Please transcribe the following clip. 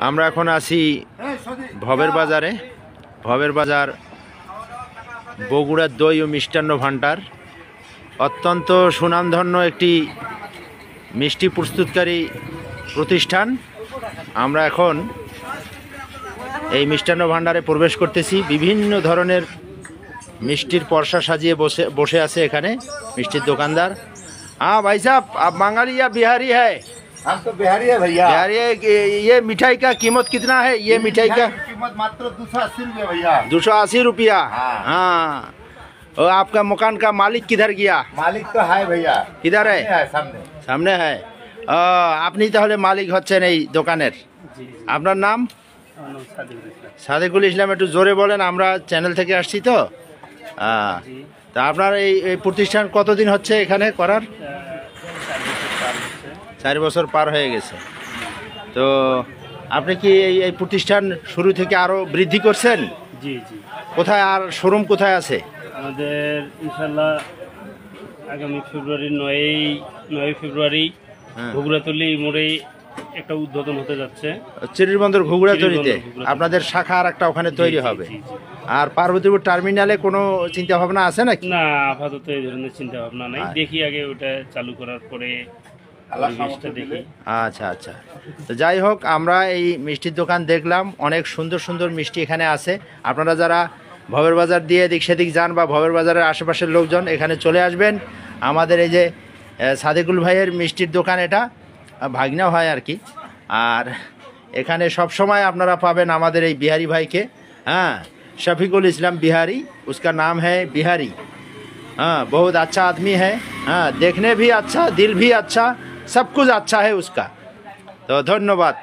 আমরা এখন আছি ভবের বাজারে। ভবের বাজার বগুড়ার দই ও মিষ্টান্ন ভাণ্ডার, অত্যন্ত সুনামধন্য একটি মিষ্টি প্রস্তুতকারী প্রতিষ্ঠান। আমরা এখন এই মিষ্টান্ন ভাণ্ডারে প্রবেশ করতেছি। বিভিন্ন ধরনের মিষ্টির পরশা সাজিয়ে বসে আছে এখানে মিষ্টির দোকানদার। हाँ भाई साहब, आप बंगाली या बिहारी है? हम तो बिहारी है भैया। बिहारी है। ये मिठाई का कीमत कितना है? ये मिठाई का कीमत मात्र 280 रुपये भैया। 280 रुपया। हाँ। और आपका मकान का मालिक किधर गया? मालिक तो है भैया। किधर है? सामने सामने है। আপনি তাহলে মালিক হচ্ছেন এই দোকানের। আপনার নাম? সাদেকুল ইসলাম। একটু জোরে বলেন, আমরা চ্যানেল থেকে আসছি তো। তা আপনার এই প্রতিষ্ঠান কতদিন হচ্ছে এখানে করার? 4 বছর পার হয়ে গেছে। তো আপনি কি এই প্রতিষ্ঠান শুরু থেকে আরো বৃদ্ধি করছেন? জি জি। কোথায় আর শোরুম কোথায় আছে? আমাদের ইনশাল্লাহ আগামী ফেব্রুয়ারি 9 ফেব্রুয়ারি ঘুগড়াতলি মোড়ে একটা উদ্বোধন হতে যাচ্ছে। চিরিরবন্দর ঘুগড়াতলিতে আপনাদের শাখা আর একটা ওখানে তৈরি হবে। আর পার্বতীপুর টার্মিনালে কোনো চিন্তা ভাবনা আছে নাকি? না, আপাতত এই ধরনের চিন্তা ভাবনা নাই। দেখি আগে ওটা চালু করার পরে দেখি। আচ্ছা আচ্ছা। তো যাই হোক, আমরা এই মিষ্টির দোকান দেখলাম, অনেক সুন্দর সুন্দর মিষ্টি এখানে আছে। আপনারা যারা ভবের বাজার দিয়ে এদিক সেদিক যান বা ভবের বাজারের আশেপাশের লোকজন এখানে চলে আসবেন। আমাদের এই যে সাদেকুল ভাইয়ের মিষ্টির দোকান, এটা ভাগনা হয় আর কি। আর এখানে সব সময় আপনারা পাবেন আমাদের এই বিহারি ভাইকে। हाँ, शफीकुल इस्लाम बिहारी, उसका नाम है बिहारी। हाँ, बहुत अच्छा आदमी है। हाँ, देखने भी अच्छा, दिल भी अच्छा, सब कुछ अच्छा है उसका। तो धन्यवाद।